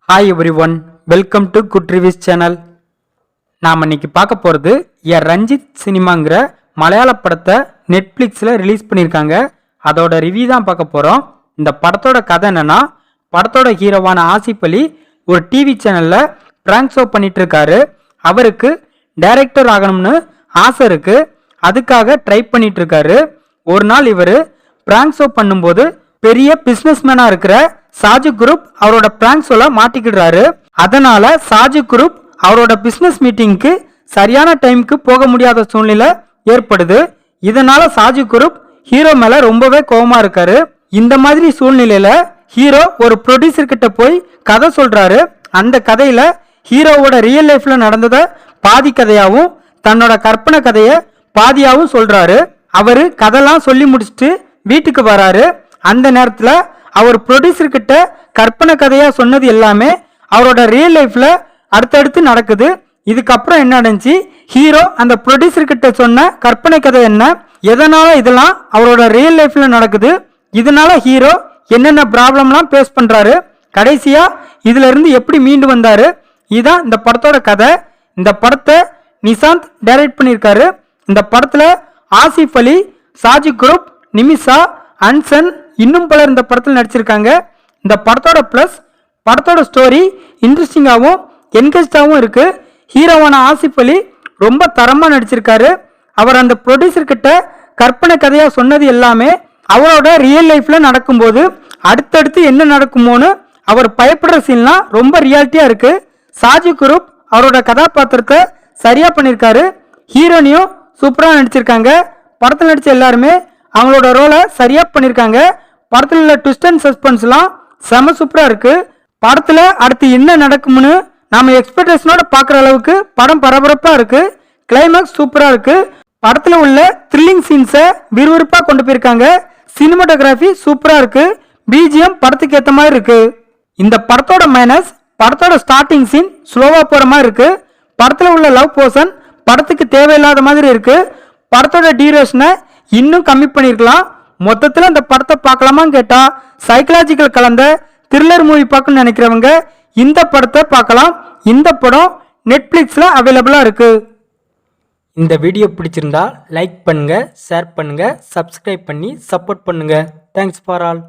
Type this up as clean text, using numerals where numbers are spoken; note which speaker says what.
Speaker 1: Hi every one, welcome to good reviews channel. நாம் இன்னைக்கு பார்க்க போகிறது ஏ ரஞ்சித் சினிமாங்கிற மலையாள படத்தை நெட்ஃப்ளிக்ஸில் ரிலீஸ் பண்ணியிருக்காங்க. அதோட ரிவ்யூ தான் பார்க்க போகிறோம். இந்த படத்தோட கதை என்னன்னா, படத்தோட ஹீரோவான ஆசிஃப் அலி ஒரு டிவி சேனலில் பிராங்க் ஷோ பண்ணிட்டு இருக்காரு. அவருக்கு டைரக்டர் ஆகணும்னு ஆசை இருக்கு. அதுக்காக ட்ரை பண்ணிட்டு இருக்காரு. ஒரு நாள் இவர் பிராங்க் ஷோ பண்ணும்போது பெரிய பிசினஸ் மேனா இருக்கிற சாஜு குரூப் அவரோட பிராங்க் ஷோல மாட்டிக்கிடுறாரு. அதனால சாஜு குரூப் அவரோட பிசினஸ் மீட்டிங்க்கு சரியான டைமுக்கு போக முடியாத சூழ்நிலை ஏற்படுது. இதனால சாஜு குரூப் ஹீரோ மேல ரொம்பவே கோவமா இருக்காரு. இந்த மாதிரி சூழ்நிலையில ஹீரோ ஒரு ப்ரொடியூசர் கிட்ட போய் கதை சொல்றாரு. அந்த கதையில ஹீரோவோட ரியல் லைஃப்ல நடந்தத பாதி கதையாவும் தன்னோட கற்பனை கதைய பாதியாவும் சொல்றாரு. அவரு கதைலாம் சொல்லி முடிச்சுட்டு வீட்டுக்கு வராரு. அந்த நேரத்துல அவர் ப்ரொடியூசர் கிட்ட கற்பனை கதையா சொன்னது எல்லாமே அவரோட ரியல் லைஃப்ல அடுத்தடுத்து நடக்குது. இதுக்கப்புறம் என்ன நடந்துச்சு, ஹீரோ அந்த ப்ரொடியூசர் கிட்ட சொன்ன கற்பனை கதை என்ன, எதனால இதெல்லாம் அவரோட ரியல் லைஃப்ல நடக்குது, இதனால ஹீரோ என்னென்ன ப்ராப்ளம்லாம் ஃபேஸ் பண்றாரு, கடைசியா இதுல இருந்து எப்படி மீண்டு வந்தாரு, இதுதான் இந்த படத்தோட கதை. இந்த படத்தை நிசாந்த் டைரக்ட் பண்ணியிருக்காரு. இந்த படத்துல ஆசிஃப் அலி, சாஜி குரூப், நிமிஷா, அன்சன் இன்னும் பலர் இந்த படத்தில் நடிச்சிருக்காங்க. இந்த படத்தோட பிளஸ் படத்தோட ஸ்டோரி இன்ட்ரெஸ்டிங்காகவும் என்கேஜாகவும் இருக்கு. ஹீரோவான ஆசிஃப் அலி ரொம்ப தரமா நடிச்சிருக்காரு. அவர் அந்த ப்ரொடியூசர் கிட்ட கற்பனை கதையா சொன்னது எல்லாமே அவரோட ரியல் லைஃப்ல நடக்கும்போது அடுத்தடுத்து என்ன நடக்குமோன்னு அவர் பயப்படுற சீன்லாம் ரொம்ப ரியாலிட்டியா இருக்கு. சாஜி குரூப் அவரோட கதாபாத்திரத்தை சரியா பண்ணியிருக்காரு. ஹீரோனியும் சூப்பரா நடிச்சிருக்காங்க. படத்தில் நடிச்ச எல்லாருமே அவங்களோட ரோலை சரியா பண்ணியிருக்காங்க. படத்தில் உள்ள ட்விஸ்ட் அண்ட் சஸ்பென்ஸ்லாம் செம சூப்பரா இருக்கு. படத்துல அடுத்து என்ன நடக்கும்னு நாம எக்ஸ்பெக்டேஷனோட பார்க்குற அளவுக்கு படம் பரபரப்பா இருக்கு. கிளைமேக்ஸ் சூப்பரா இருக்கு. படத்துல உள்ள த்ரில்லிங் சீன்ஸை விறுவிறுப்பா கொண்டு போயிருக்காங்க. சினிமாட்டோகிராஃபி சூப்பரா இருக்கு. பிஜிஎம் படத்துக்கு ஏற்ற மாதிரி இருக்கு. இந்த படத்தோட மைனஸ் படத்தோட ஸ்டார்டிங் சீன் ஸ்லோவா போற மாதிரி இருக்கு. படத்துல உள்ள லவ் போர்ஷன் படத்துக்கு தேவையில்லாத மாதிரி இருக்கு. படத்தோட டியூரேஷனை இன்னும் கம்மி பண்ணிருக்கலாம். மொத்தத்தில் இந்த படத்தை பார்க்கலாமான்னு கேட்டா சைக்கலாஜிக்கல் கலந்த த்ரில்லர் மூவி பார்க்கணும்னு நினைக்கிறவங்க இந்த படத்தை பார்க்கலாம். இந்த படம் நெட்ஃப்ளிக்ஸ்ல அவைலபிளா இருக்கு. இந்த வீடியோ பிடிச்சிருந்தா லைக் பண்ணுங்க, ஷேர் பண்ணுங்க, சப்ஸ்கிரைப் பண்ணி சப்போர்ட் பண்ணுங்க. Thanks for all.